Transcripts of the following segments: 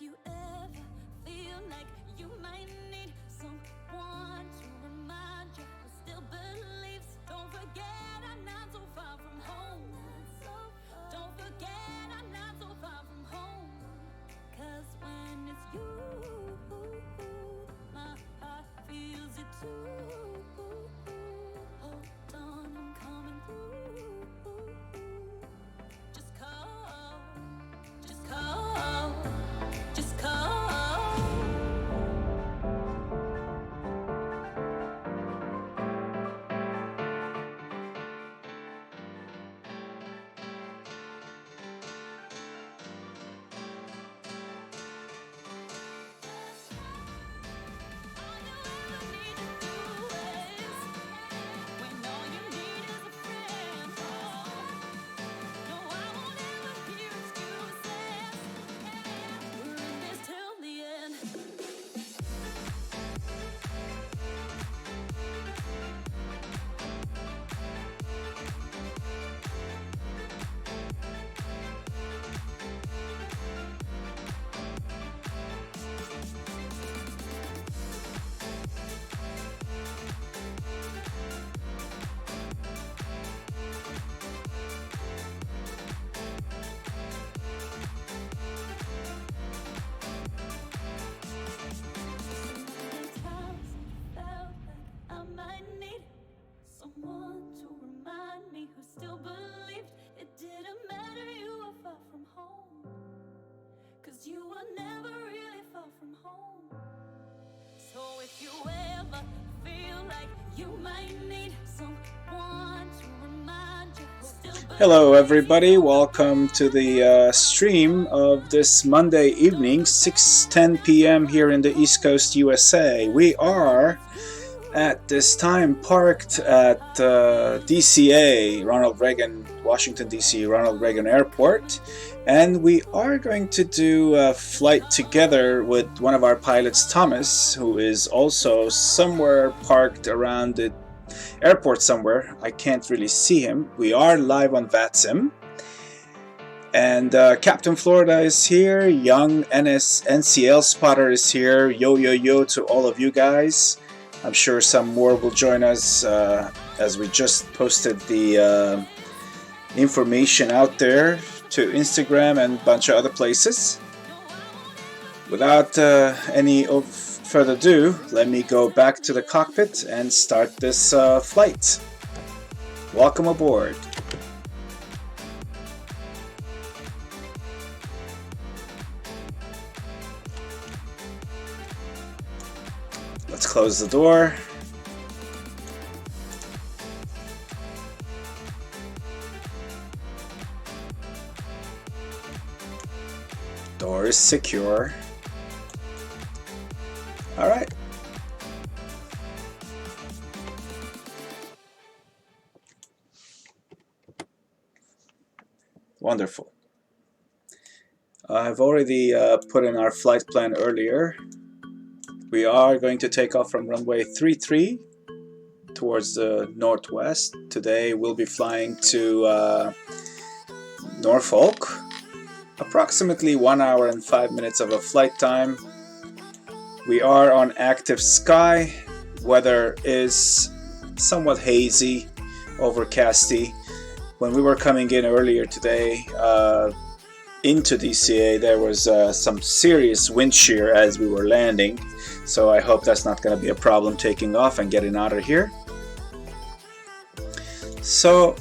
you ever feel like you might need someone to remind you who still believes, don't forget I'm not so far from home. Don't forget I'm not so far from home. 'Cause when it's you, my heart feels it too. Hold on, I'm coming through. Just call, just call, just call. Someone to remind me who still believed it didn't matter you were far from home. 'Cause you were never really far from home. So if you ever feel like you might need someone to remind you who still believes. Hello everybody, welcome to the stream of this Monday evening, 6:10 p.m. here in the East Coast USA. We are at this time parked at DCA, Washington DC Ronald Reagan Airport, and we are going to do a flight together with one of our pilots, Thomas, who is also somewhere parked around the airport somewhere. I can't really see him. We are live on VATSIM, and Captain Florida is here, young NCL spotter is here. Yo yo yo to all of you guys. I'm sure some more will join us as we just posted the information out there to Instagram and a bunch of other places. Without any further ado, let me go back to the cockpit and start this flight. Welcome aboard. Let's close the door. Door is secure. All right. Wonderful. I've already put in our flight plan earlier. We are going to take off from runway 33 towards the northwest. Today we'll be flying to Norfolk. Approximately 1 hour and 5 minutes of a flight time. We are on active sky. Weather is somewhat hazy, overcasty. When we were coming in earlier today into DCA, there was some serious wind shear as we were landing. So I hope that's not going to be a problem taking off and getting out of here. So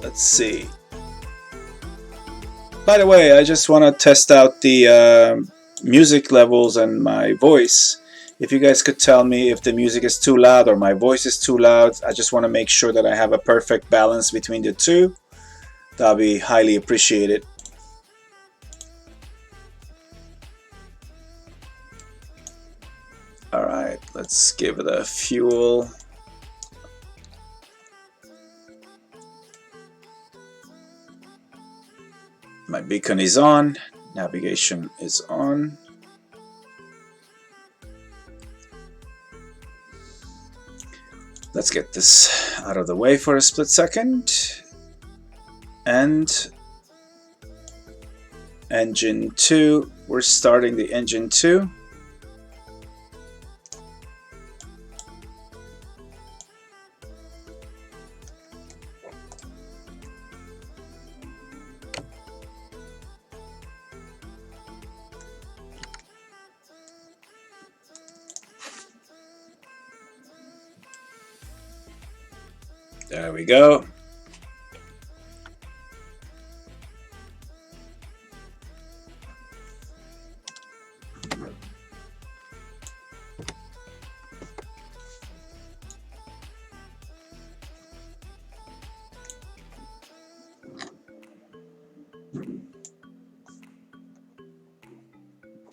let's see. By the way, I just want to test out the music levels and my voice. If you guys could tell me if the music is too loud or my voice is too loud, I just want to make sure that I have a perfect balance between the two. That'll be highly appreciated. Alright, let's give it a fuel. My beacon is on, navigation is on. Let's get this out of the way for a split second. And Engine 2, we're starting the engine 2. There we go.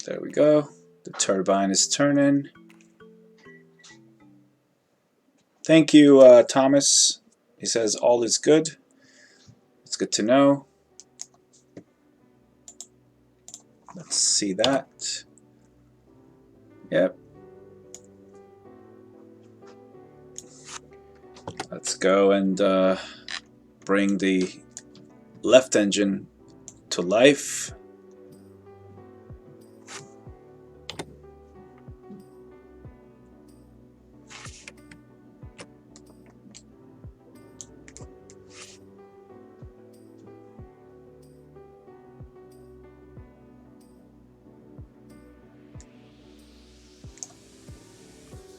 There we go. The turbine is turning. Thank you, Thomas. He says all is good. It's good to know. Let's see that. Yep. Let's go and bring the left engine to life.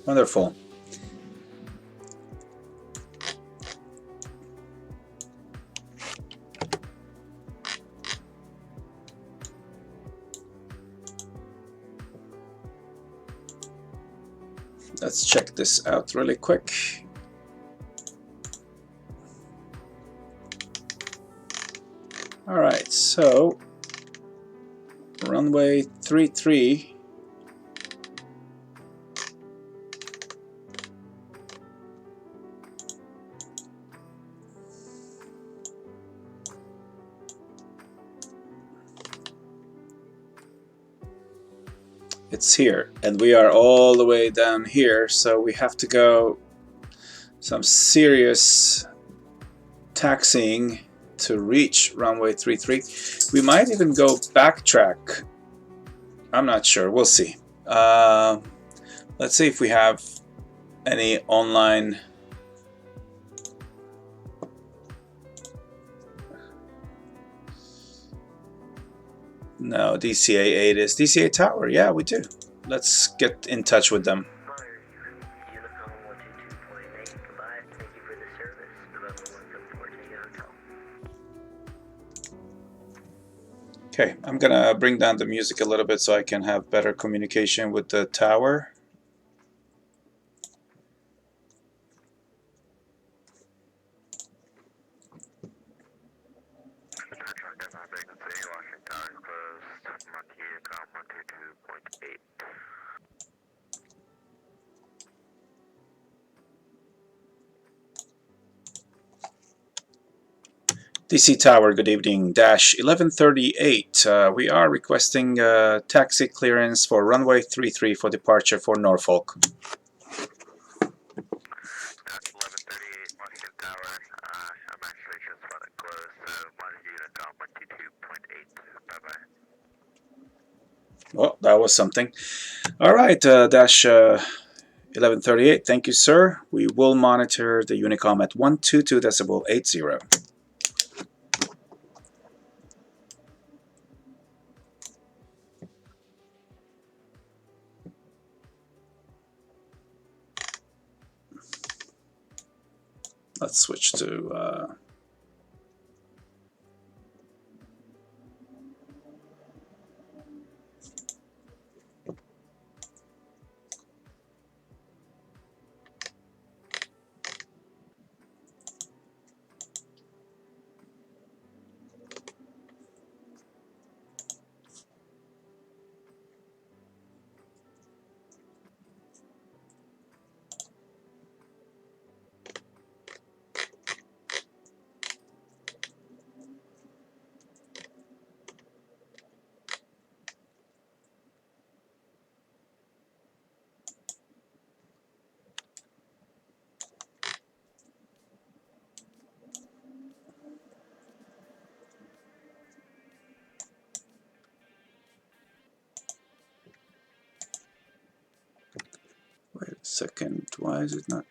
Wonderful. Let's check this out really quick. All right, so runway 33. It's here, and we are all the way down here, so we have to go some serious taxiing to reach runway 33. We might even go backtrack. I'm not sure. We'll see. Let's see if we have any online. No, DCA 8 is DCA Tower. Yeah, we do. Let's get in touch with them. Okay, I'm gonna bring down the music a little bit so I can have better communication with the tower. DC Tower, good evening. Dash 1138. We are requesting taxi clearance for runway 33 for departure for Norfolk. Dash 1138, Washington Tower. I'm actually just about to close, so monitor Unicom 122.8. Bye-bye. Well, that was something. All right, Dash 1138. Thank you, sir. We will monitor the Unicom at 122.80. Let's switch to second. Why is it not?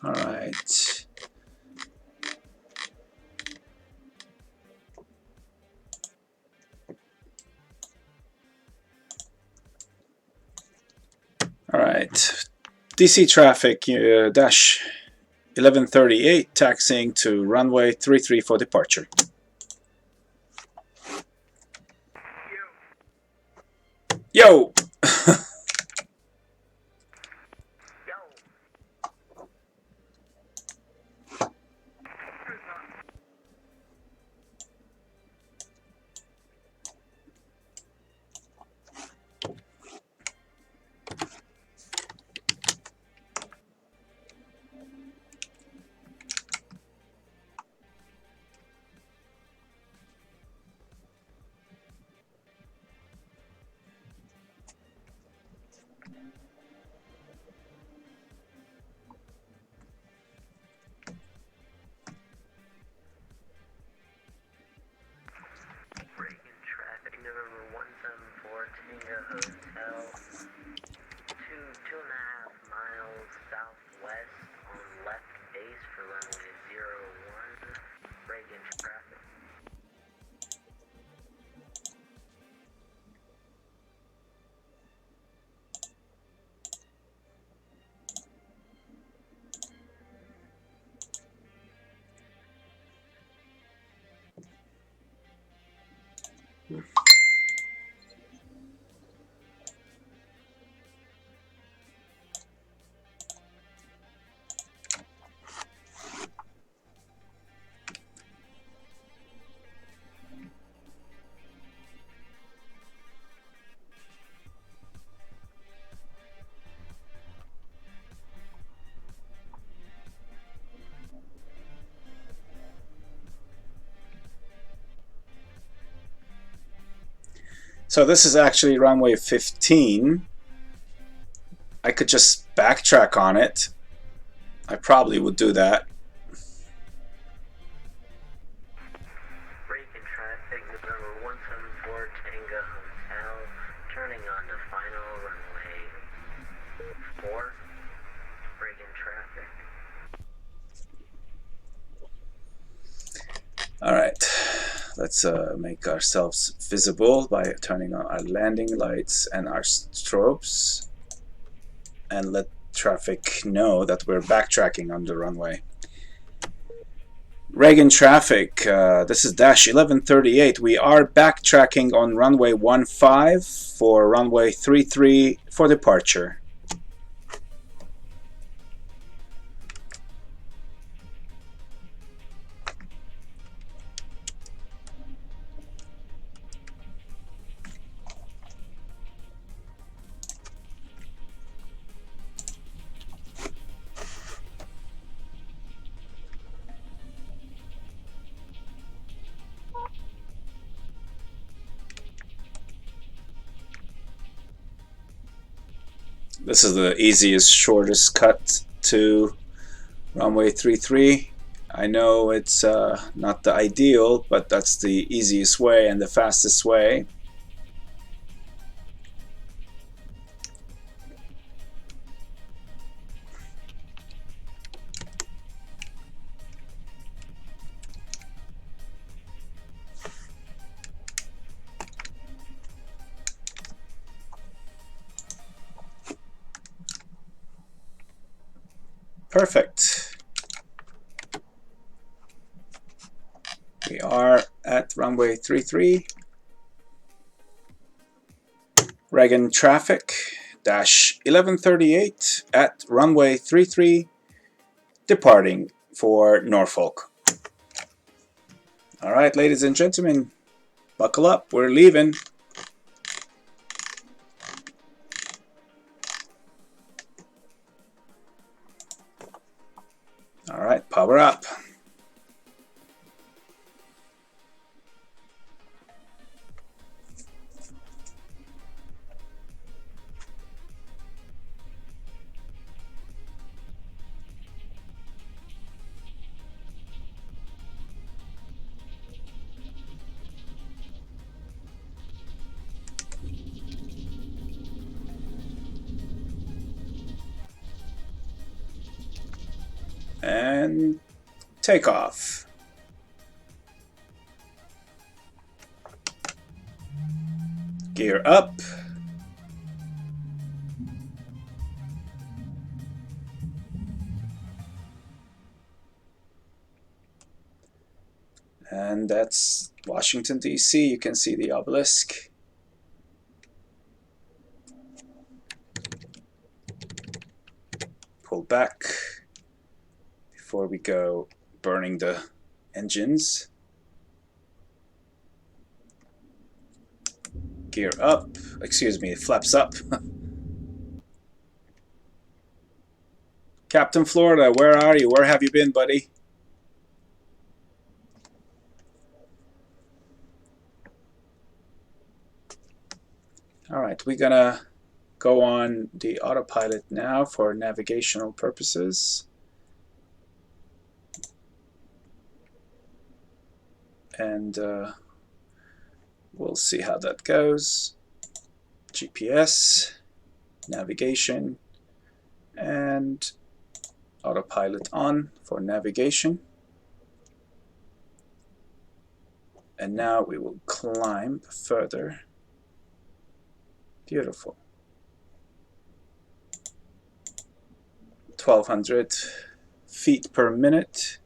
All right. All right. DC traffic, Dash 1138, taxiing to runway 33 for departure. Yo! November 174 Tango Hotel to 2.5 miles southwest on left base for runway 01, Reagan traffic. So this is actually runway 15. I could just backtrack on it. I probably would do that. Reagan traffic, November 174 Tango Hotel, turning on to final runway 4, Reagan traffic. All right, let's make ourselves visible by turning on our landing lights and our strobes, and let traffic know that we're backtracking on the runway. Reagan traffic, this is Dash 1138. We are backtracking on runway 15 for runway 33 for departure. This is the easiest, shortest cut to runway 33. I know it's not the ideal, but that's the easiest way and the fastest way. Perfect. We are at runway 33. Reagan traffic, Dash 1138 at runway 33, departing for Norfolk. All right, ladies and gentlemen, buckle up, we're leaving. All right, power up. and take off. Gear up. And that's Washington, D.C. You can see the obelisk. Pull back before we go burning the engines. Gear up. Excuse me, flaps up. Captain Florida, where are you? Where have you been, buddy? Alright, we're gonna go on the autopilot now for navigational purposes. And we'll see how that goes. GPS, navigation, and autopilot on for navigation. And now we will climb further. Beautiful. 1200 feet per minute.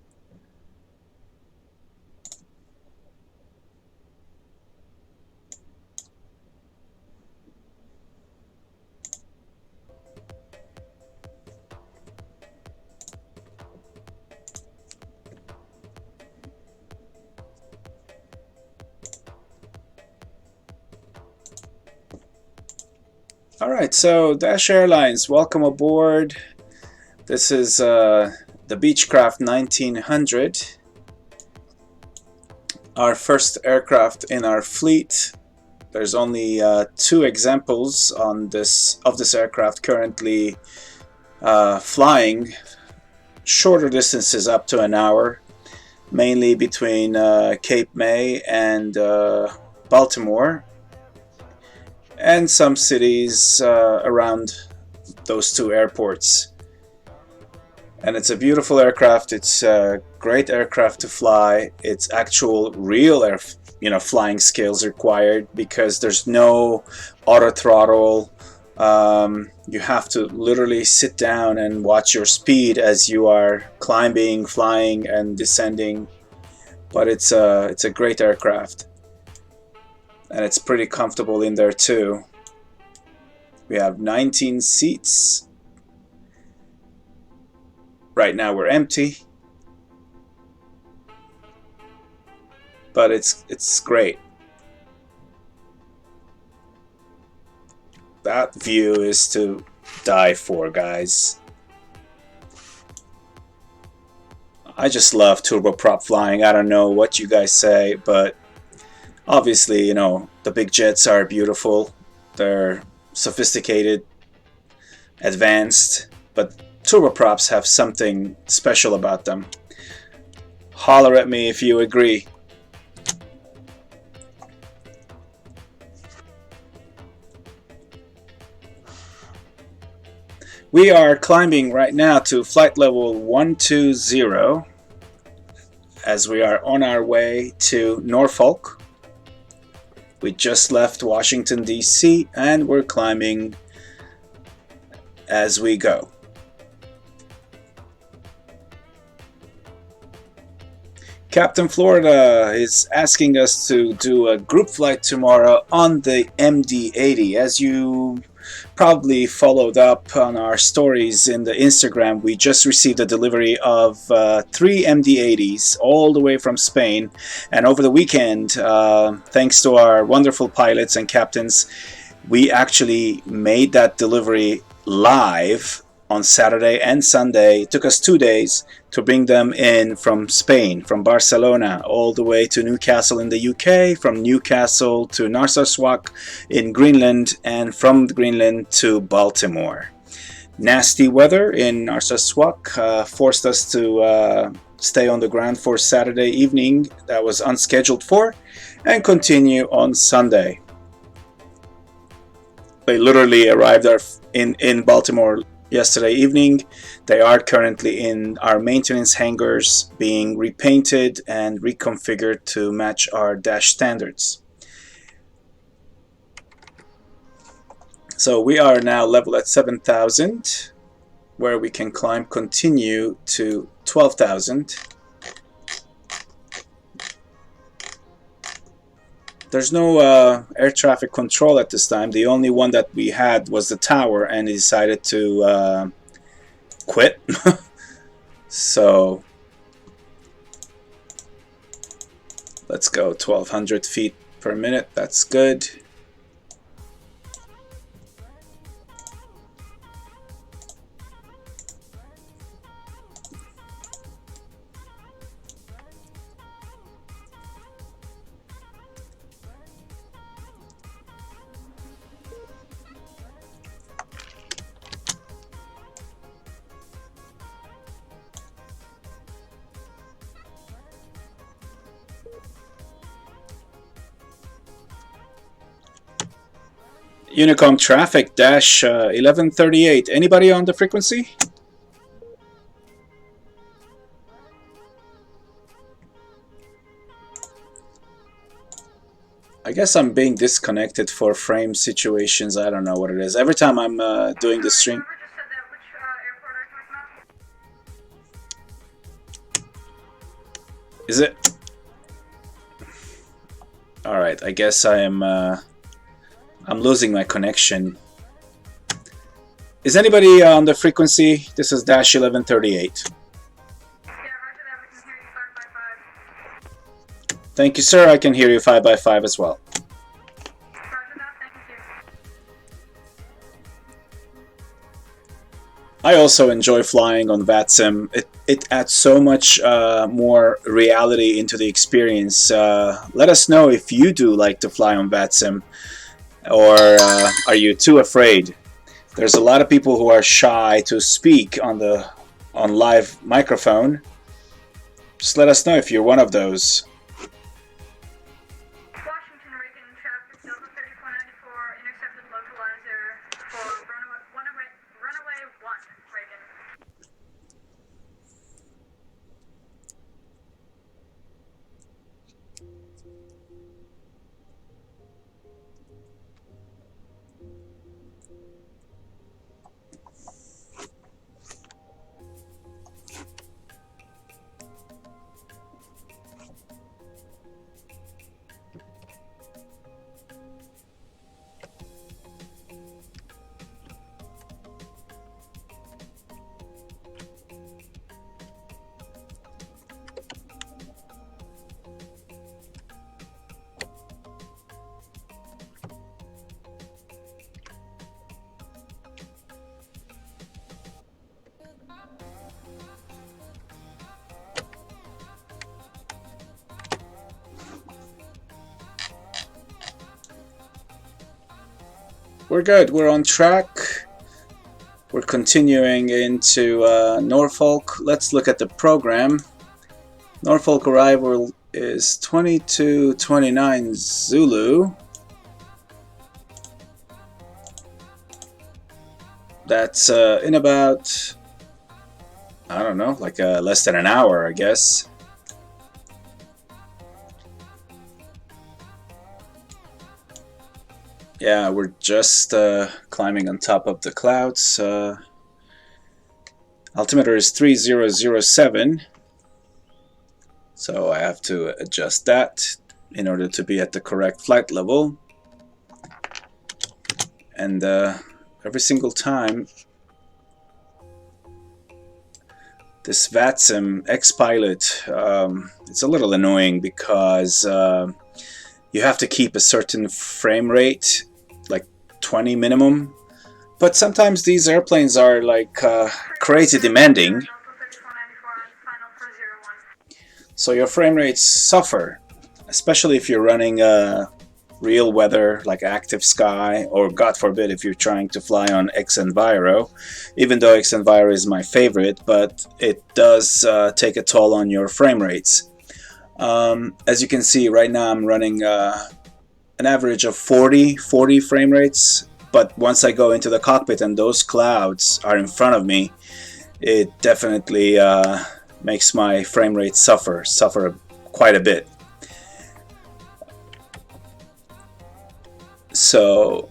Alright, so Dash Airlines, welcome aboard. This is the Becchcraft 1900, our first aircraft in our fleet. There's only 2 examples of this aircraft currently flying shorter distances up to an hour, mainly between Cape May and Baltimore, and some cities around those 2 airports. And it's a beautiful aircraft. It's a great aircraft to fly. It's actual real flying skills required, because there's no auto throttle. You have to literally sit down and watch your speed as you are climbing, flying, and descending. But it's a great aircraft. And it's pretty comfortable in there too. We have 19 seats. Right now we're empty, but it's great. That view is to die for, guys. I just love turboprop flying. I don't know what you guys say, but obviously, you know, the big jets are beautiful. They're sophisticated, advanced, but turboprops have something special about them. Holler at me if you agree. We are climbing right now to flight level 120 as we are on our way to Norfolk. We just left Washington, D.C., and we're climbing as we go. Captain Florida is asking us to do a group flight tomorrow on the MD-80. As you probably followed up on our stories in the Instagram, we just received a delivery of 3 MD-80s all the way from Spain. And over the weekend, thanks to our wonderful pilots and captains, we actually made that delivery live on Saturday and Sunday. It took us 2 days to bring them in from Spain, from Barcelona, all the way to Newcastle in the UK, from Newcastle to Narsarsuaq in Greenland, and from Greenland to Baltimore. Nasty weather in Narsarsuaq forced us to stay on the ground for Saturday evening. That was unscheduled for, and continue on Sunday. They literally arrived in Baltimore yesterday evening. They are currently in our maintenance hangars being repainted and reconfigured to match our Dash standards. So we are now level at 7,000, where we can climb continue to 12,000. There's no air traffic control at this time. The only one that we had was the tower, and he decided to quit. So let's go 1,200 feet per minute. That's good. Unicom traffic, Dash 1138. Anybody on the frequency? I guess I'm being disconnected for frame situations. I don't know what it is. Every time I'm doing the stream. Is it? All right. I guess I'm losing my connection. Is anybody on the frequency? This is Dash 1138. Thank you, sir. I can hear you 5x5 as well. I also enjoy flying on VATSIM. It adds so much more reality into the experience. Let us know if you do like to fly on VATSIM, or are you too afraid? There's a lot of people who are shy to speak on live microphone. Just let us know if you're one of those. We're good. We're on track. We're continuing into Norfolk. Let's look at the program. Norfolk arrival is 2229 Zulu. That's in about, I don't know, like less than an hour, I guess. Yeah, we're just climbing on top of the clouds. Altimeter is 3007, so I have to adjust that in order to be at the correct flight level. And every single time, this VATSIM X-Pilot, it's a little annoying because you have to keep a certain frame rate, like 20 minimum. But sometimes these airplanes are like crazy demanding. So your frame rates suffer, especially if you're running real weather like active sky, or God forbid if you're trying to fly on X-Enviro. Even though X-Enviro is my favorite, but it does take a toll on your frame rates. As you can see right now, I'm running an average of 40 frame rates but once I go into the cockpit and those clouds are in front of me, it definitely makes my frame rate suffer quite a bit. So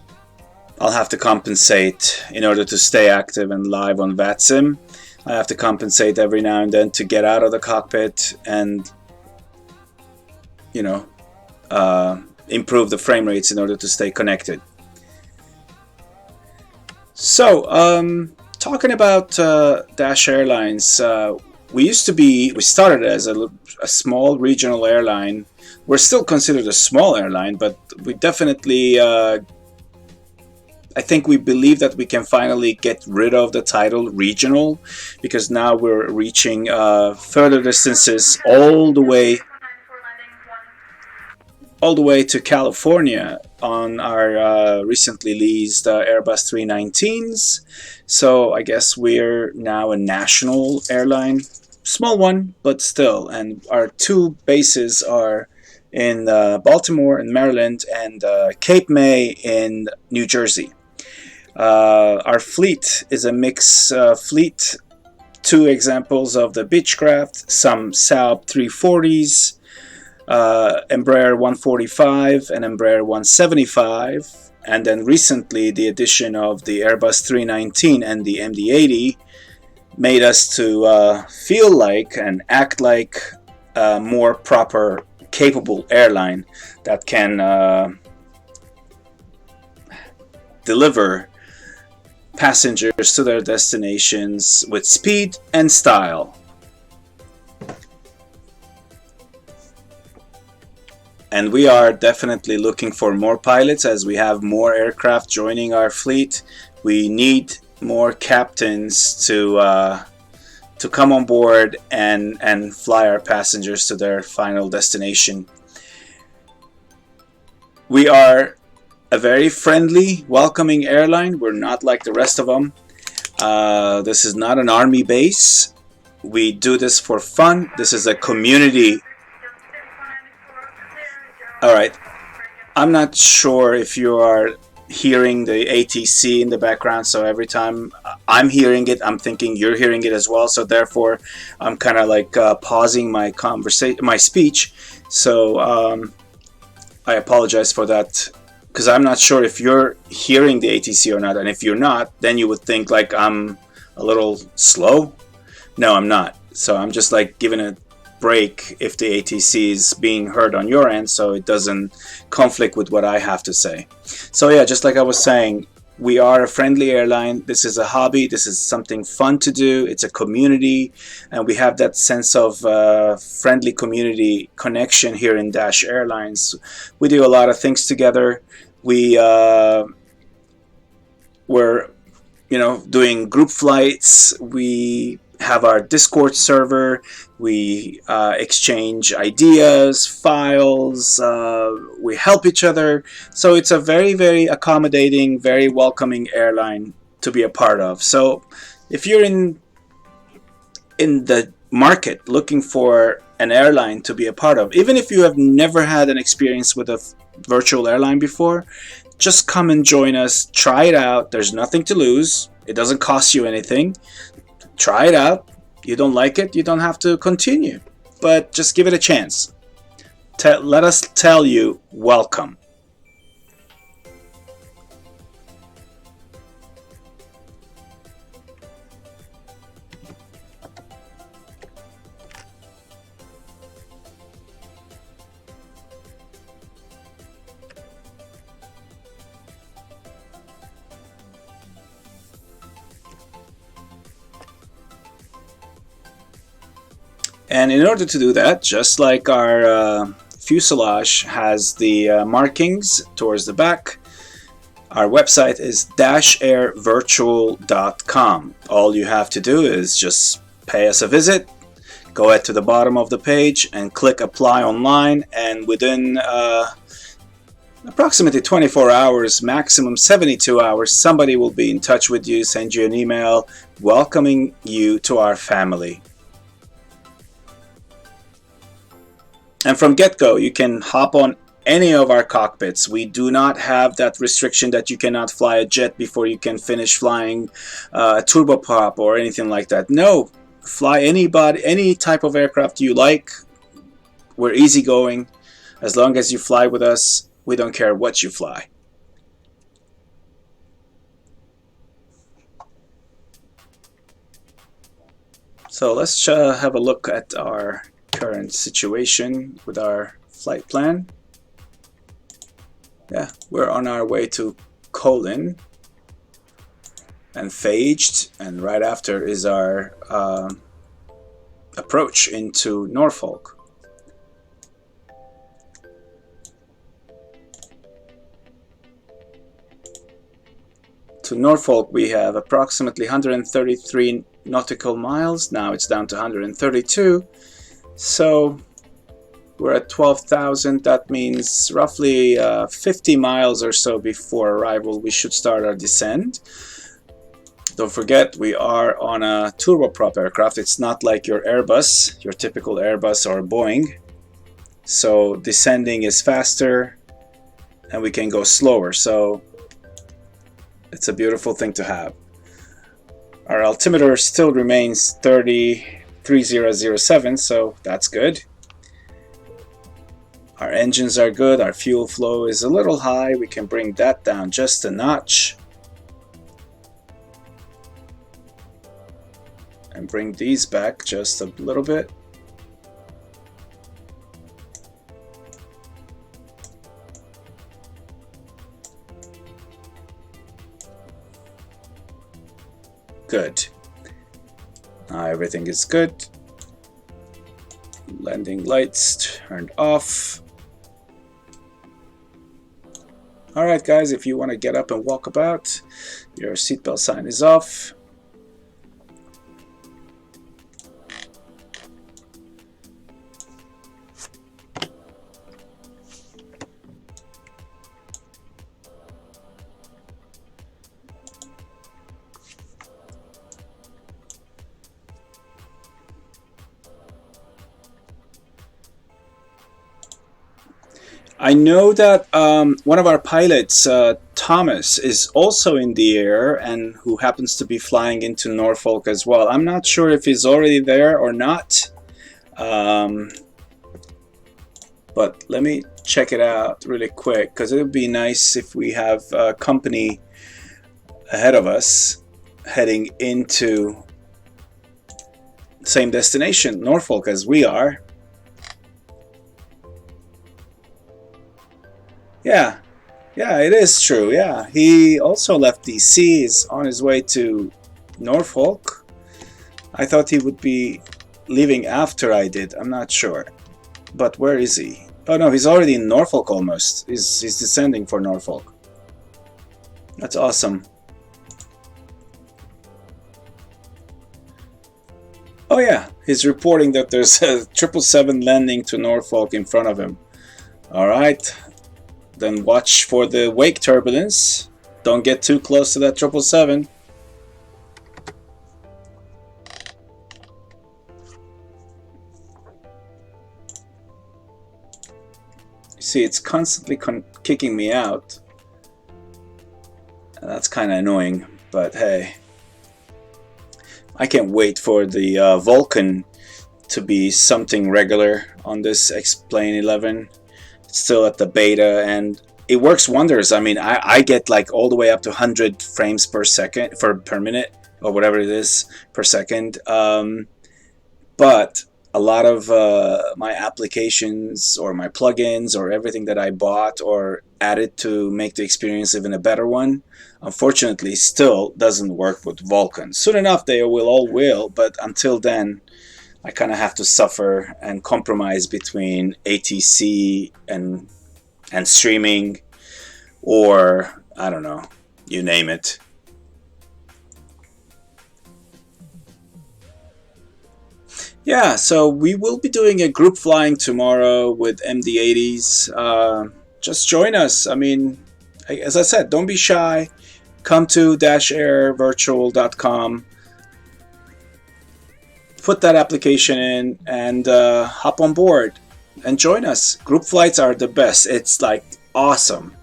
I'll have to compensate in order to stay active and live on VATSIM. I have to compensate every now and then to get out of the cockpit and, you know, improve the frame rates in order to stay connected. So, talking about Dash Airlines, we started as a small regional airline. We're still considered a small airline, but we definitely, I think we believe that we can finally get rid of the title regional, because now we're reaching further distances all the way to California on our recently leased Airbus 319s. So I guess we're now a national airline, small one, but still. And our two bases are in Baltimore in Maryland and Cape May in New Jersey. Our fleet is a mix fleet. Two examples of the Becchcraft, some Saab 340s, Embraer 145 and Embraer 175, and then recently the addition of the Airbus 319 and the MD-80 made us to feel like and act like a more proper, capable airline that can deliver passengers to their destinations with speed and style. And we are definitely looking for more pilots as we have more aircraft joining our fleet. We need more captains to come on board and fly our passengers to their final destination. We are a very friendly, welcoming airline. We're not like the rest of them. This is not an army base. We do this for fun. This is a community. Alright, I'm not sure if you are hearing the ATC in the background, so every time I'm hearing it, I'm thinking you're hearing it as well, so therefore I'm kind of like pausing my speech, so I apologize for that, because I'm not sure if you're hearing the ATC or not, and if you're not, then you would think like I'm a little slow. No, I'm not, so I'm just like giving a break if the ATC is being heard on your end, so it doesn't conflict with what I have to say. So yeah, just like I was saying, we are a friendly airline. This is a hobby. This is something fun to do. It's a community, and we have that sense of friendly community connection here in Dash Airlines. We do a lot of things together. We're doing group flights. We have our Discord server. We exchange ideas, files, we help each other. So it's a very, very accommodating, very welcoming airline to be a part of. So if you're in the market looking for an airline to be a part of, even if you have never had an experience with a virtual airline before, just come and join us. Try it out. There's nothing to lose. It doesn't cost you anything. Try it out. You don't like it, you don't have to continue, but just give it a chance. Let us tell you, welcome. And in order to do that, just like our fuselage has the markings towards the back, our website is dashairvirtual.com. All you have to do is just pay us a visit, go ahead to the bottom of the page and click apply online, and within approximately 24 hours, maximum 72 hours, somebody will be in touch with you, send you an email welcoming you to our family. And from get-go, you can hop on any of our cockpits. We do not have that restriction that you cannot fly a jet before you can finish flying a turboprop or anything like that. No, fly any type of aircraft you like. We're easygoing. As long as you fly with us, we don't care what you fly. So let's have a look at our current situation with our flight plan. Yeah, we're on our way to Colin and Phaged, and right after is our approach into Norfolk. To Norfolk we have approximately 133 nautical miles. Now it's down to 132, so we're at 12,000. That means roughly 50 miles or so before arrival we should start our descent. Don't forget, we are on a turboprop aircraft. It's not like your Airbus, your typical Airbus or Boeing. So descending is faster and we can go slower. So it's a beautiful thing to have. Our altimeter still remains 3007, so that's good. Our engines are good. Our fuel flow is a little high. We can bring that down just a notch. And bring these back just a little bit. Good. Now everything is good. Landing lights turned off. Alright guys, if you want to get up and walk about, your seatbelt sign is off. I know that one of our pilots, Thomas, is also in the air and who happens to be flying into Norfolk as well. I'm not sure if he's already there or not, but let me check it out really quick, because it would be nice if we have company ahead of us heading into the same destination, Norfolk, as we are. Yeah, it is true. Yeah, he also left DC, is on his way to Norfolk. I thought he would be leaving after I did. I'm not sure. But where is he? Oh no, he's already in Norfolk almost. He's descending for Norfolk. That's awesome. Oh yeah, he's reporting that there's a 777 landing to Norfolk in front of him. Alright. Then watch for the wake turbulence. Don't get too close to that 777. You see, it's constantly kicking me out. And that's kind of annoying, but hey. I can't wait for the Vulcan to be something regular on this X-Plane 11. Still at the beta, and it works wonders. I mean, I get like all the way up to 100 frames per second per minute, or whatever it is per second. But a lot of my applications or my plugins or everything that I bought or added to make the experience even a better one, unfortunately still doesn't work with Vulkan. Soon enough they will, but until then I kind of have to suffer and compromise between ATC and streaming, or I don't know, you name it. Yeah, so we will be doing a group flying tomorrow with MD-80s. Just join us. I mean, as I said, don't be shy. Come to dashairvirtual.com. Put that application in and hop on board. and join us. Group flights are the best. It's like awesome.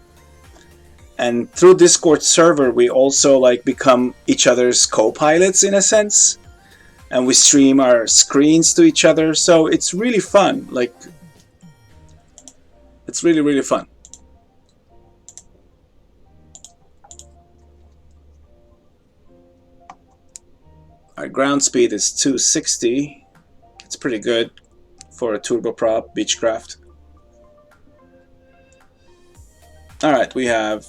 And through Discord server, we also like become each other's co-pilots in a sense, and we stream our screens to each other. So it's really fun. Like, it's really, really fun. Our ground speed is 260. It's pretty good for a turboprop Beechcraft. Alright, we have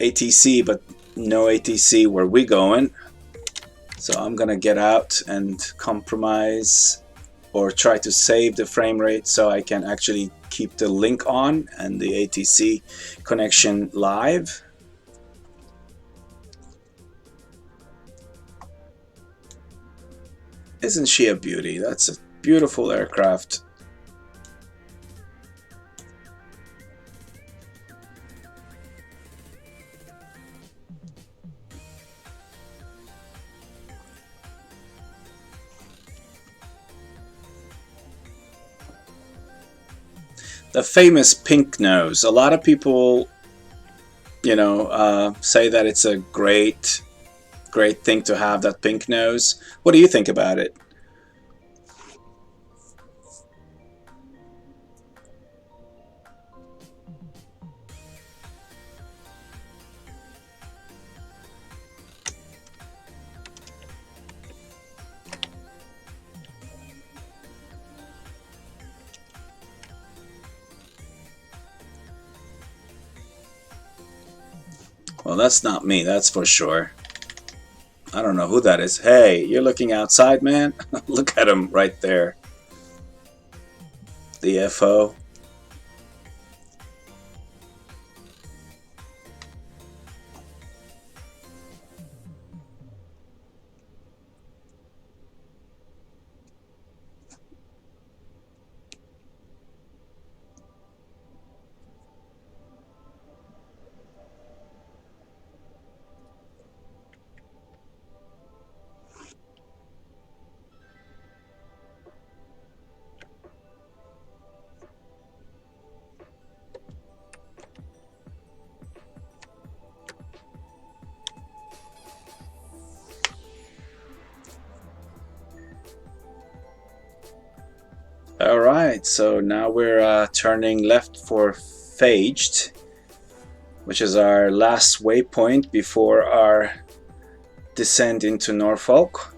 ATC, but no ATC where we going. So I'm gonna get out and compromise or try to save the frame rate so I can actually keep the link on and the ATC connection live. Isn't she a beauty? That's a beautiful aircraft. The famous pink nose. A lot of people, you know, say that it's a great thing to have that pink nose. What do you think about it? Well, that's not me, that's for sure. I don't know who that is. Hey, you're looking outside, man? Look at him right there. The FO. Alright, so now we're turning left for Phaged, which is our last waypoint before our descent into Norfolk.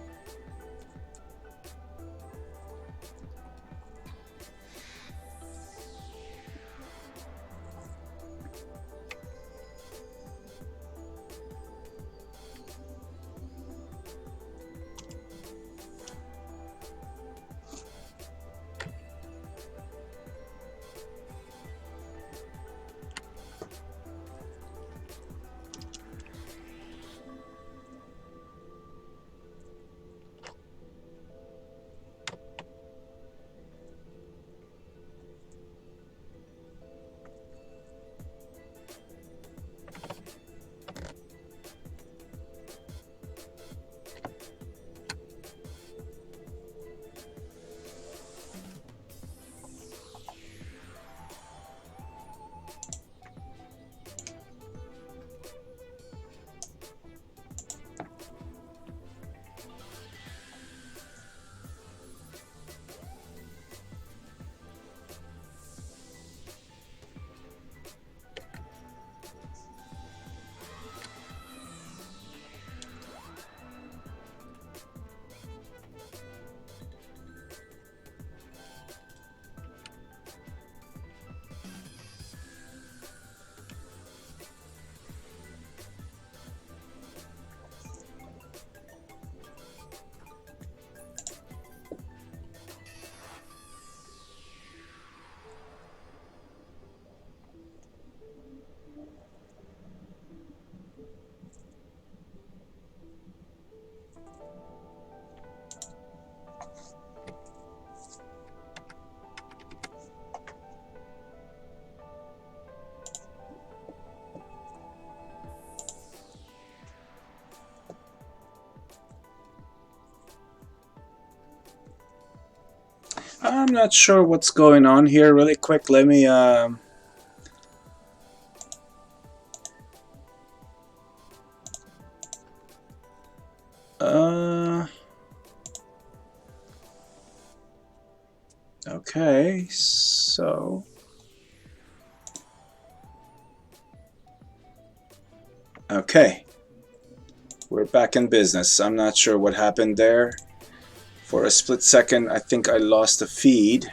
I'm not sure what's going on here. Really quick, let me okay, so okay, we're back in business. I'm not sure what happened there. For a split second, I think I lost the feed.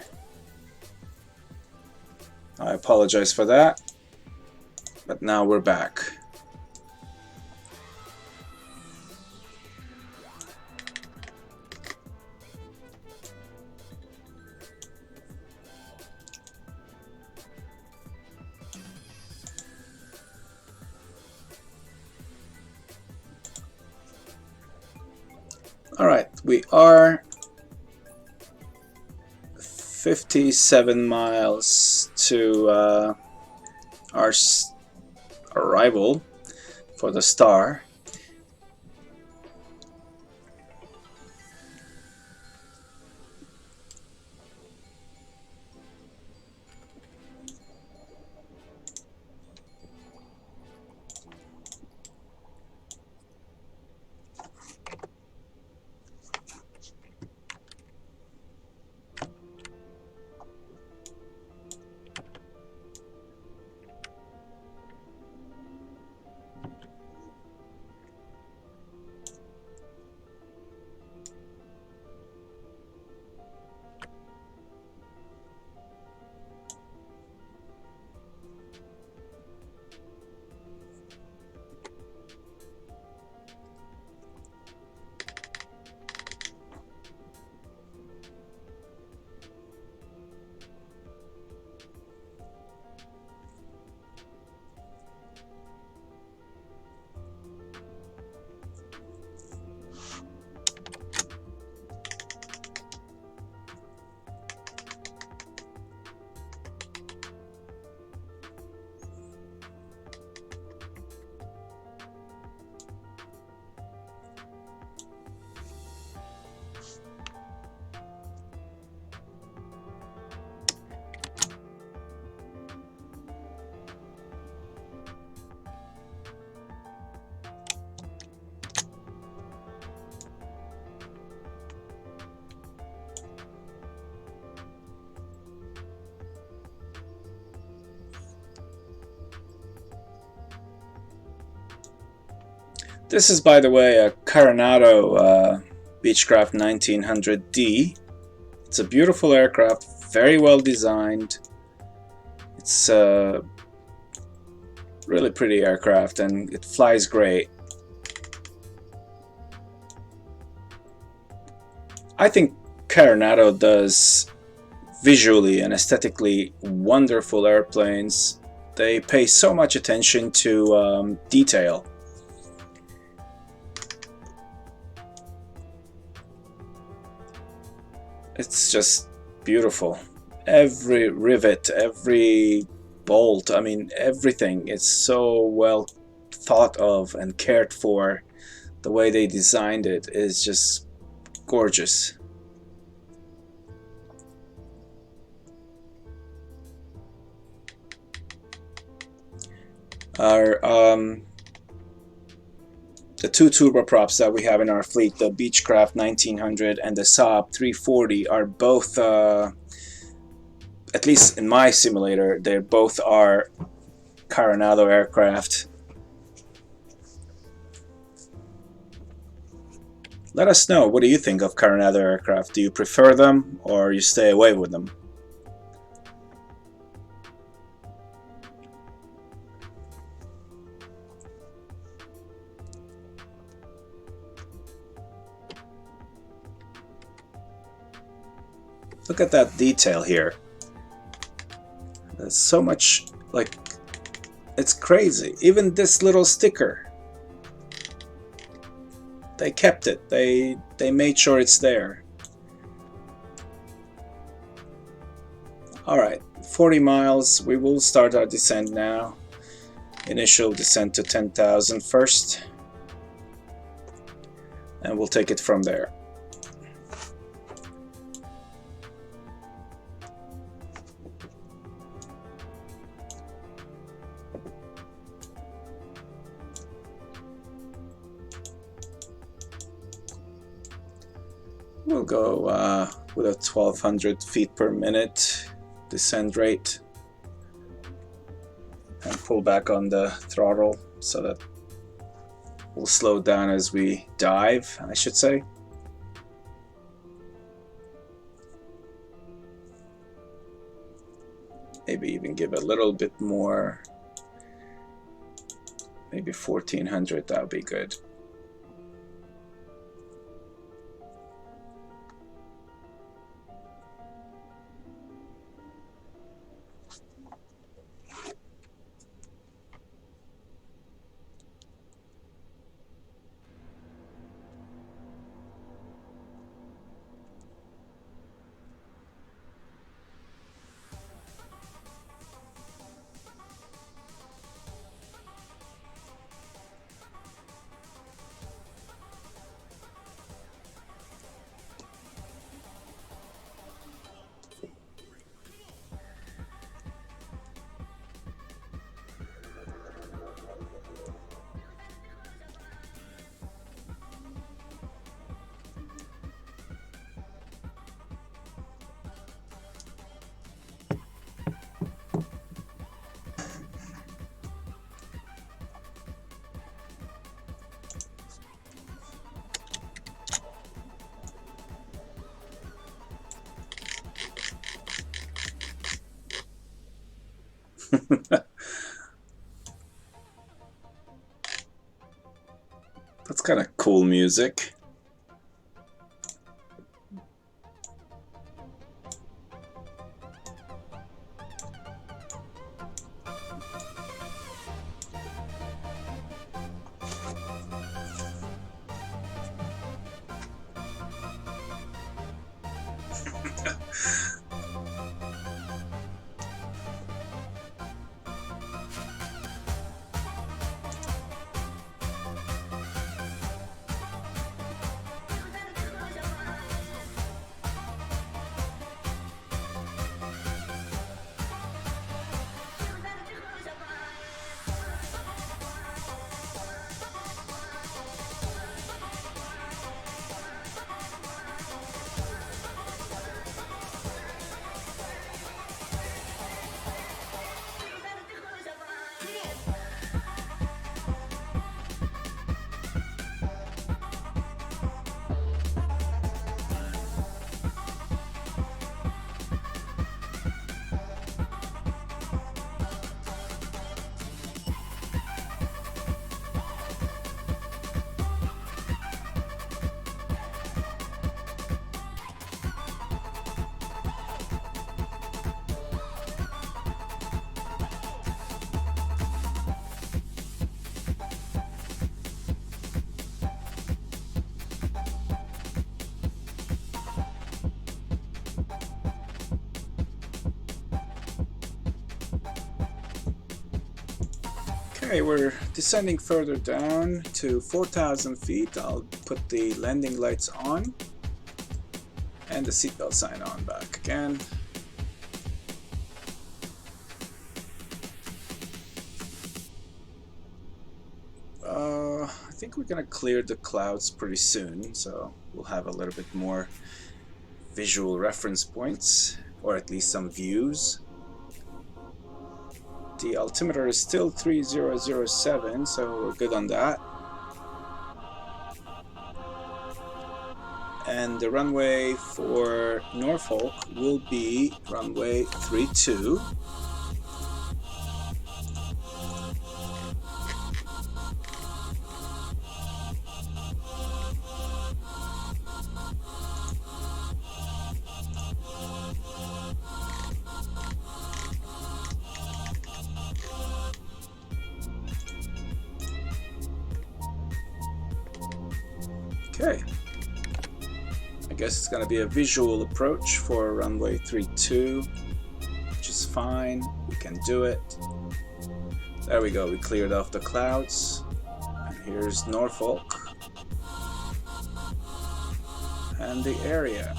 I apologize for that, but now we're back. All right, we are 57 miles to our arrival for the star. This is, by the way, a Coronado Beechcraft 1900D. It's a beautiful aircraft, very well designed. It's a really pretty aircraft and it flies great. I think Coronado does visually and aesthetically wonderful airplanes. They pay so much attention to detail. It's just beautiful. Every rivet, every bolt, I mean everything. It's so well thought of and cared for. The way they designed it is just gorgeous. Our the two turboprops that we have in our fleet, the Beechcraft 1900 and the Saab 340, are both, at least in my simulator, they both are Coronado aircraft. Let us know, what do you think of Coronado aircraft? Do you prefer them or you stay away with them? Look at that detail here. There's so much, like, it's crazy. Even this little sticker, they kept it. They made sure it's there. Alright, 40 miles. We will start our descent now. Initial descent to 10,000 first. And we'll take it from there. We'll go with a 1200 feet per minute descent rate and pull back on the throttle so that we'll slow down as we dive, I should say. Maybe even give a little bit more, maybe 1400, that would be good. That's kind of cool music. Okay, we're descending further down to 4,000 feet. I'll put the landing lights on and the seatbelt sign on back again. I think we're gonna clear the clouds pretty soon, so we'll have a little bit more visual reference points, or at least some views. The altimeter is still 3007, so we're good on that. And the runway for Norfolk will be runway 32. Okay, I guess it's going to be a visual approach for runway 32, which is fine, we can do it. There we go, we cleared off the clouds, and here's Norfolk and the area.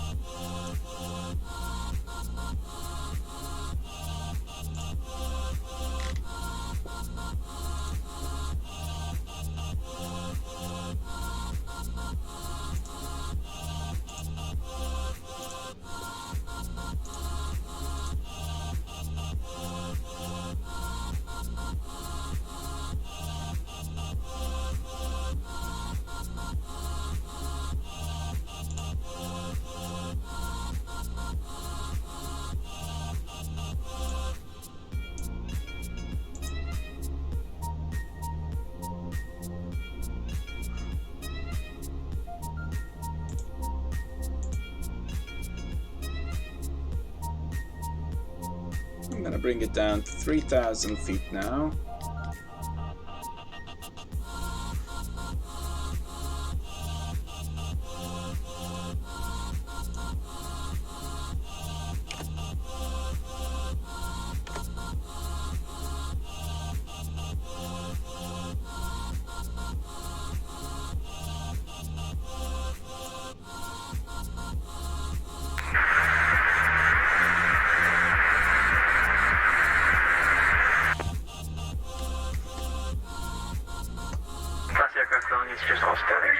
I'm gonna bring it down to 3,000 feet now. Just all static.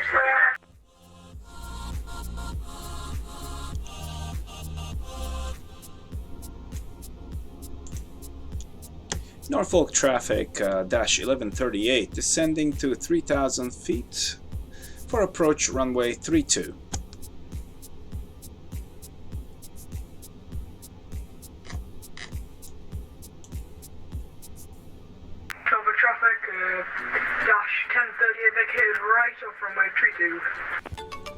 Norfolk traffic, Dash 1138, descending to 3,000 feet for approach runway 32. Traffic, Dash 1038 vacated right off runway 32.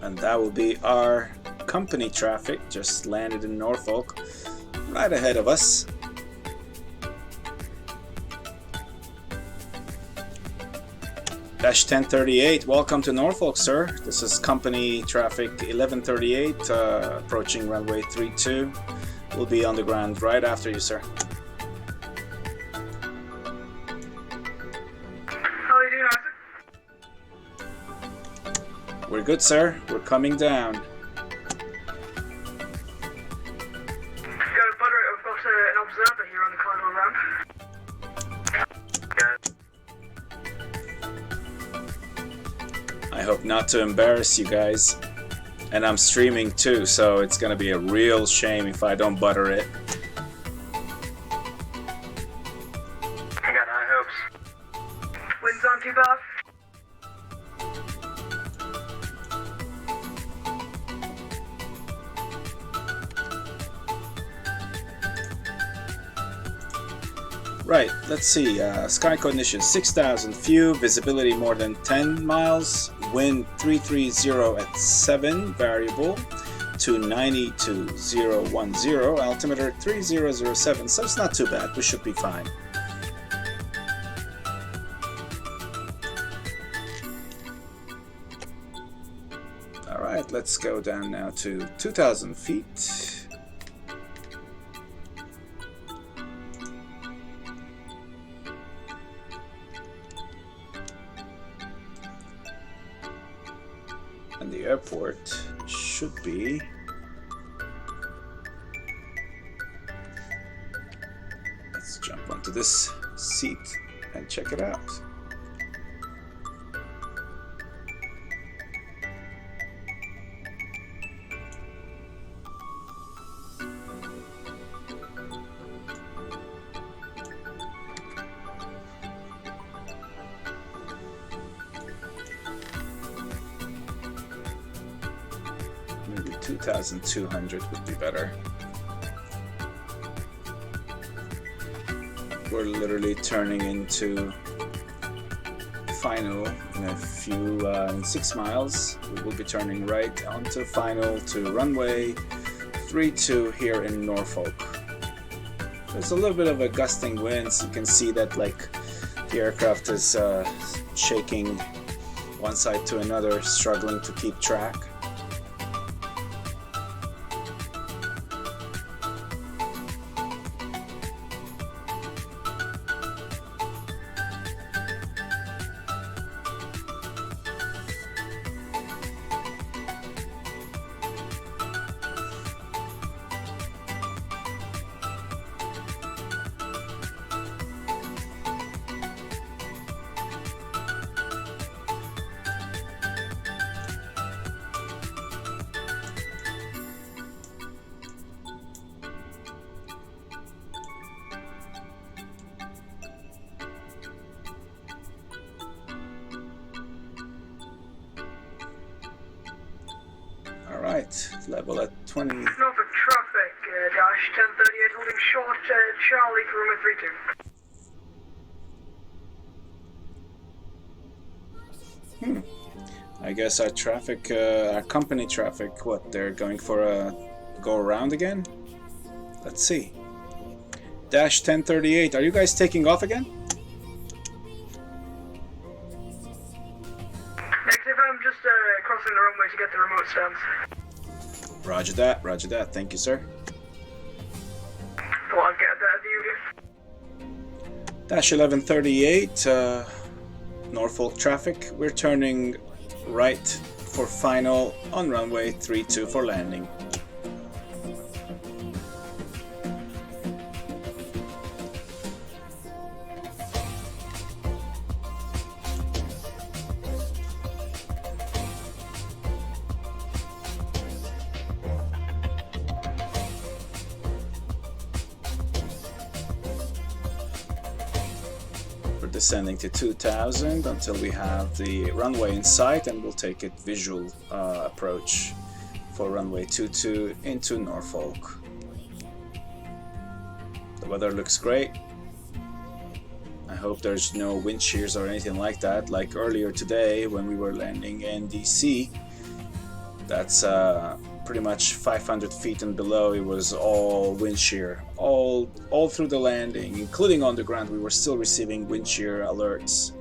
And that will be our company traffic, just landed in Norfolk, right ahead of us. Dash 1038, welcome to Norfolk, sir. This is company traffic 1138, approaching runway 32. We'll be on the ground right after you, sir. We're good, sir. We're coming down. Go, butter, I've got an observer here on the corridor ramp. I hope not to embarrass you guys. And I'm streaming too, so it's gonna be a real shame if I don't butter it. I got high hopes. Winds aren't too bad. Right, let's see. Sky conditions 6,000 few, visibility more than 10 miles, wind 330 at 7, variable 290 to 010, altimeter 3007, so it's not too bad. We should be fine. Alright, let's go down now to 2,000 feet. And the airport should be let's jump onto this seat and check it out. Maybe 2,200 would be better. We're literally turning into final in a few, in 6 miles. We will be turning right onto final to runway 32 here in Norfolk. There's a little bit of a gusting wind, so you can see that like the aircraft is shaking one side to another, struggling to keep track. Alright, level at 20. Norfolk traffic, Dash 1038 holding short, Charlie for runway 32. I guess our traffic, our company traffic, what, they're going for a go around again? Let's see. Dash 1038, are you guys taking off again? Negative, I'm just crossing the runway to get the remote stance. Roger that, roger that. Thank you, sir. Thought I'd get a better view of you. Dash 1138, Norfolk traffic. We're turning right for final on runway 32 for landing. Descending to 2000 until we have the runway in sight, and we'll take a visual approach for runway 22 into Norfolk. The weather looks great. I hope there's no wind shears or anything like that, like earlier today when we were landing in DC. That's pretty much 500 feet and below. It was all wind shear, all through the landing, including on the ground. We were still receiving wind shear alerts.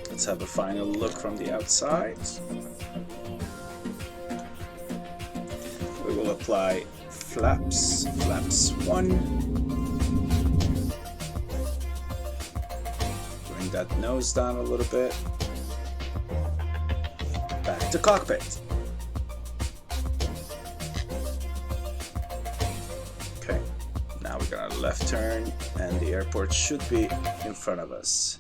Let's have a final look from the outside. We will apply flaps 1. That nose down a little bit. Back to cockpit. Okay, now we're gonna left turn and the airport should be in front of us.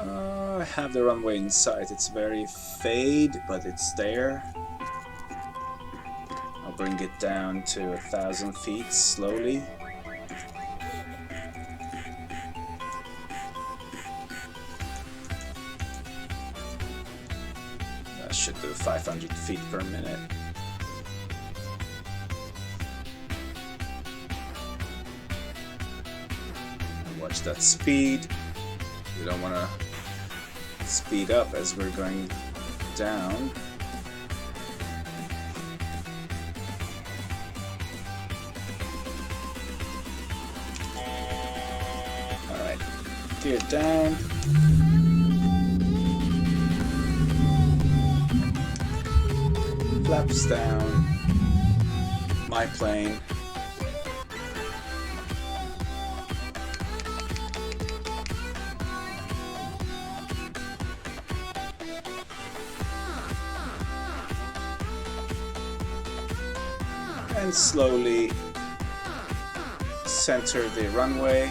I have the runway in sight. It's very fade, but it's there. I'll bring it down to 1,000 feet slowly. That should do 500 feet per minute. And watch that speed. We don't want to speed up as we're going down. Alright, gear down. Flaps down. My plane. And slowly center the runway.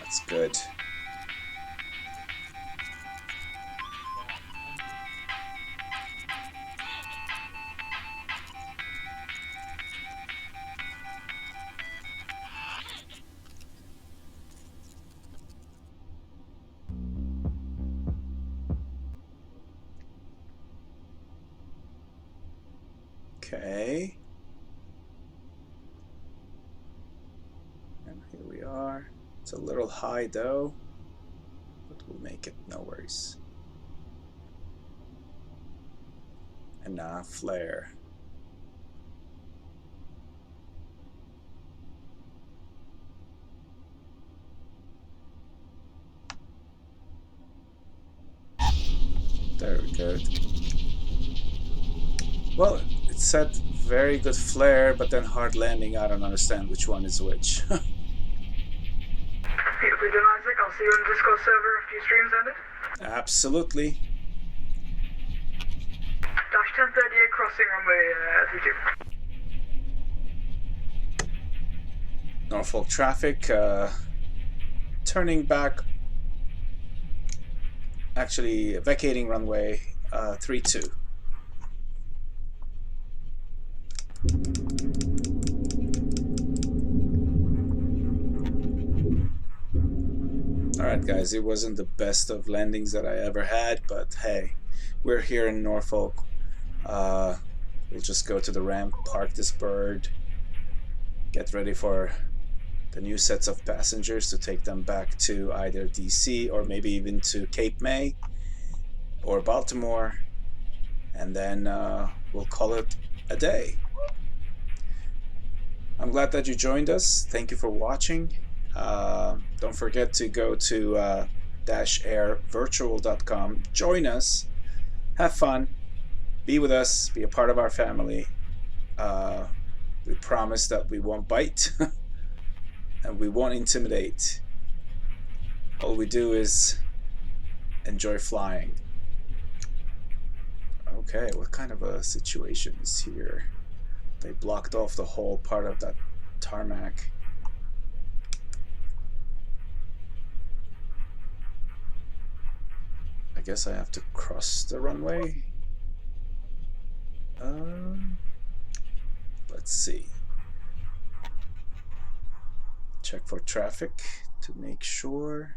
That's good. Okay. It's a little high though, but we'll make it, no worries. And now flare. Very good. Well, it said very good flare, but then hard landing. I don't understand which one is which. Beautifully done, Isaac. I'll see you on the Discord server after your stream's ended. Absolutely. Dash 1038 crossing runway 32. Norfolk traffic, turning back, actually vacating runway 32. Alright guys, it wasn't the best of landings that I ever had, but hey, we're here in Norfolk. We'll just go to the ramp, park this bird, get ready for the new sets of passengers to take them back to either DC or maybe even to Cape May or Baltimore, and then we'll call it a day. I'm glad that you joined us. Thank you for watching. Don't forget to go to dashairvirtual.com. Join us, have fun, be with us, be a part of our family. We promise that we won't bite and we won't intimidate. All we do is enjoy flying. Okay, what kind of a situation is here? They blocked off the whole part of that tarmac. I guess I have to cross the runway. Let's see. Check for traffic to make sure.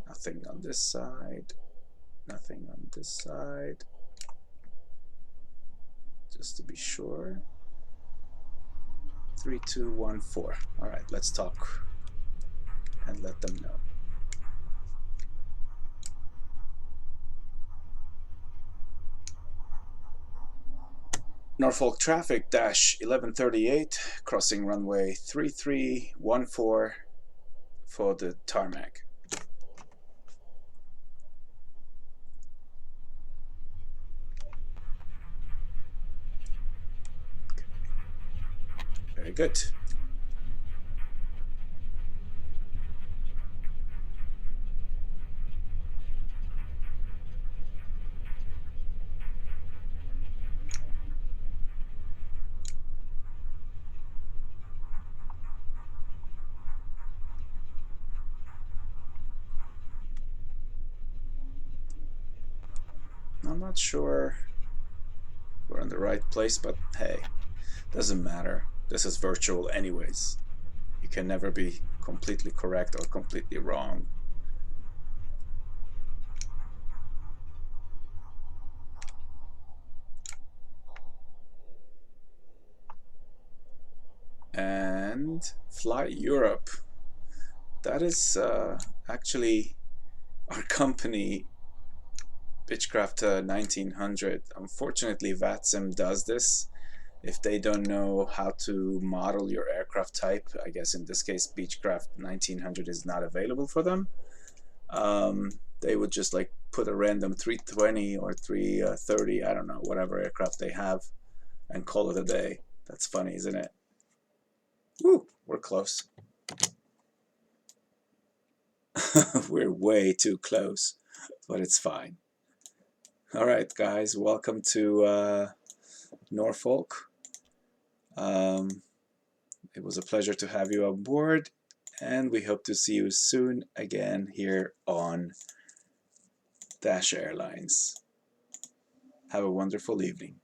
Nothing on this side. Nothing on this side. Just to be sure. 3214. All right, let's talk and let them know. Norfolk traffic dash 1138, crossing runway 3314 for the tarmac. Very good. I'm not sure we're in the right place, but hey, doesn't matter. This is virtual anyways. You can never be completely correct or completely wrong. And Fly Europe. That is actually our company, Becchcraft 1900. Unfortunately, VATSIM does this. If they don't know how to model your aircraft type, I guess in this case Becchcraft 1900 is not available for them. They would just like put a random 320 or 330, I don't know, whatever aircraft they have, and call it a day. That's funny, isn't it? Woo, we're close. We're way too close, but it's fine. All right, guys, welcome to Norfolk. It was a pleasure to have you on board, and we hope to see you soon again here on Dash Airlines. Have a wonderful evening.